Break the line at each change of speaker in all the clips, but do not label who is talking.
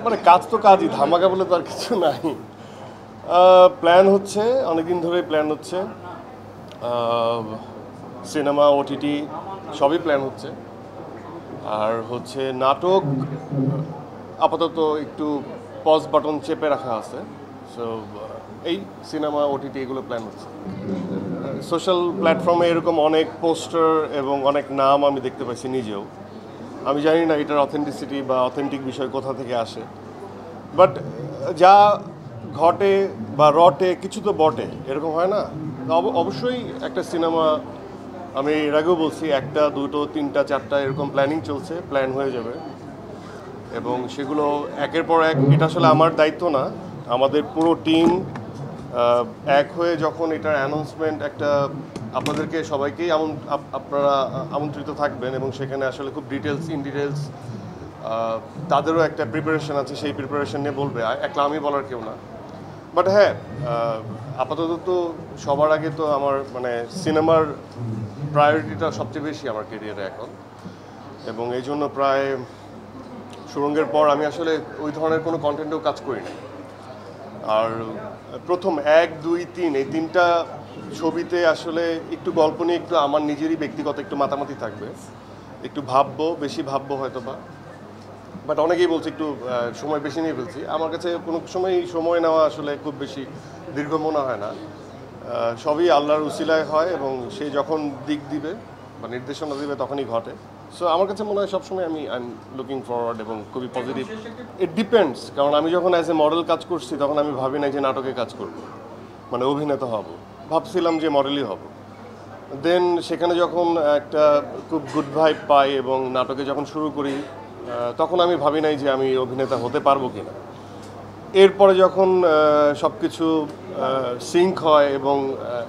মানে কাজ তো কাজই, ধামাকা বলে তো আর কিছু নাই। প্ল্যান হচ্ছে, অনেকদিন ধরেই প্ল্যান হচ্ছে, সিনেমা, ওটিটি সবই প্ল্যান হচ্ছে। আর হচ্ছে নাটক আপাতত একটু পজ বাটন চেপে রাখা আছে। সো এই সিনেমা, ওটিটি এগুলো প্ল্যান হচ্ছে। সোশ্যাল প্ল্যাটফর্মে এরকম অনেক পোস্টার এবং অনেক নাম আমি দেখতে পাচ্ছি নিজেও। আমি জানি না এটার অথেন্টিসিটি বা অথেন্টিক বিষয় কোথা থেকে আসে, বাট যা ঘটে বা রটে কিছু তো বটে, এরকম হয় না? অবশ্যই একটা সিনেমা, আমি এর আগেও বলছি, একটা দুটো তিনটা চারটা এরকম প্ল্যানিং চলছে, প্ল্যান হয়ে যাবে এবং সেগুলো একের পর এক। এটা আসলে আমার দায়িত্ব না, আমাদের পুরো টিম এক হয়ে যখন এটার অ্যানাউন্সমেন্ট একটা, আপনাদেরকে সবাইকেই আপনারা আমন্ত্রিত থাকবেন এবং সেখানে আসলে খুব ইন ডিটেলস তাদেরও একটা প্রিপারেশন আছে, সেই প্রিপারেশন নিয়ে বলবে, একলা আমি বলার কেউ না। বাট হ্যাঁ, আপাতত তো সবার আগে তো আমার মানে সিনেমার প্রায়োরিটিটা সবচেয়ে বেশি আমার ক্যারিয়ারে এখন, এবং এই জন্য প্রায় সুরঙ্গের পর আমি আসলে ওই ধরনের কোনো কন্টেন্টেও কাজ করি না। আর প্রথম 1, 2, 3 এই তিনটা ছবিতে আসলে একটু গল্প নিয়ে একটু আমার নিজেরই ব্যক্তিগত একটু মাতামাতি থাকবে, একটু বেশি ভাববো হয়তো বা। বাট অনেকেই বলছে একটু সময় বেশি নিয়ে ফেলছি। আমার কাছে কোনো সময় নেওয়া আসলে খুব বেশি দীর্ঘ মনে হয় না। সবই আল্লাহর উসিলায় হয় এবং সে যখন দিক দিবে বা নির্দেশনা দিবে তখনই ঘটে। সো আমার কাছে মনে হয় সবসময় আই এম লুকিং ফরওয়ার্ড এবং খুবই পজিটিভ। ইট ডিপেন্ডস, কারণ আমি যখন অ্যাজ এ মডেল কাজ করছি তখন আমি ভাবি না যে নাটকে কাজ করব, মানে অভিনেতা হব। ভাবছিলাম যে মডেলই হব। দেন সেখানে যখন একটা খুব গুড ভাইব পাই এবং নাটকে যখন শুরু করি, তখন আমি ভাবি নাই যে আমি অভিনেতা হতে পারবো কিনা। এরপরে যখন সব কিছু সিঙ্ক হয় এবং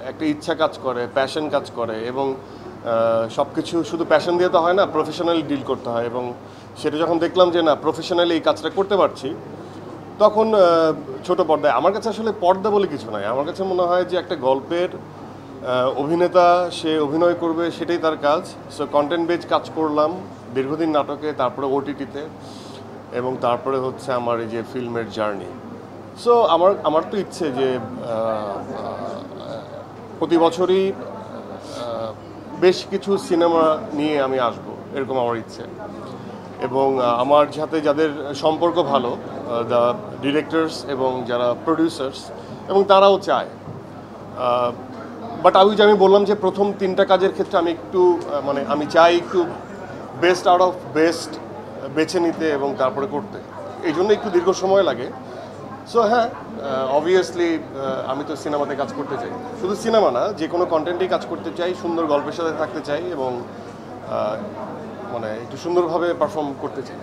একটা ইচ্ছা কাজ করে, প্যাশন কাজ করে, এবং সব কিছু শুধু প্যাশন দিয়ে তো হয় না, প্রফেশনালি ডিল করতে হয়, এবং সেটা যখন দেখলাম যে না, প্রফেশনালি এই কাজটা করতে পারছি, তখন ছোট পর্দায়, আমার কাছে আসলে পর্দা বলে কিছু নাই। আমার কাছে মনে হয় যে একটা গল্পের অভিনেতা, সে অভিনয় করবে, সেটাই তার কাজ। সো কন্টেন্ট বেজ কাজ করলাম দীর্ঘদিন নাটকে, তারপরে ওটিটিতে, এবং তারপরে হচ্ছে আমার এই যে ফিল্মের জার্নি। সো আমার তো ইচ্ছে যে প্রতি বছরই বেশ কিছু সিনেমা নিয়ে আমি আসব, এরকম আমার ইচ্ছে। এবং আমার সাথে যাদের সম্পর্ক ভালো, দ্য ডিরেক্টরস এবং যারা প্রডিউসার্স, এবং তারাও চায়। বাট আমি বললাম যে প্রথম 3টা কাজের ক্ষেত্রে আমি একটু মানে আমি চাই একটু বেস্ট আউট অফ বেস্ট বেছে নিতে এবং তারপরে করতে, এই জন্য একটু দীর্ঘ সময় লাগে। সো হ্যাঁ, অবভিয়াসলি আমি তো সিনেমাতে কাজ করতে চাই, শুধু সিনেমা না, যে কোনো কন্টেন্টেই কাজ করতে চাই, সুন্দর গল্পের সাথে থাকতে চাই এবং মানে একটু সুন্দরভাবে পারফর্ম করতে চাই।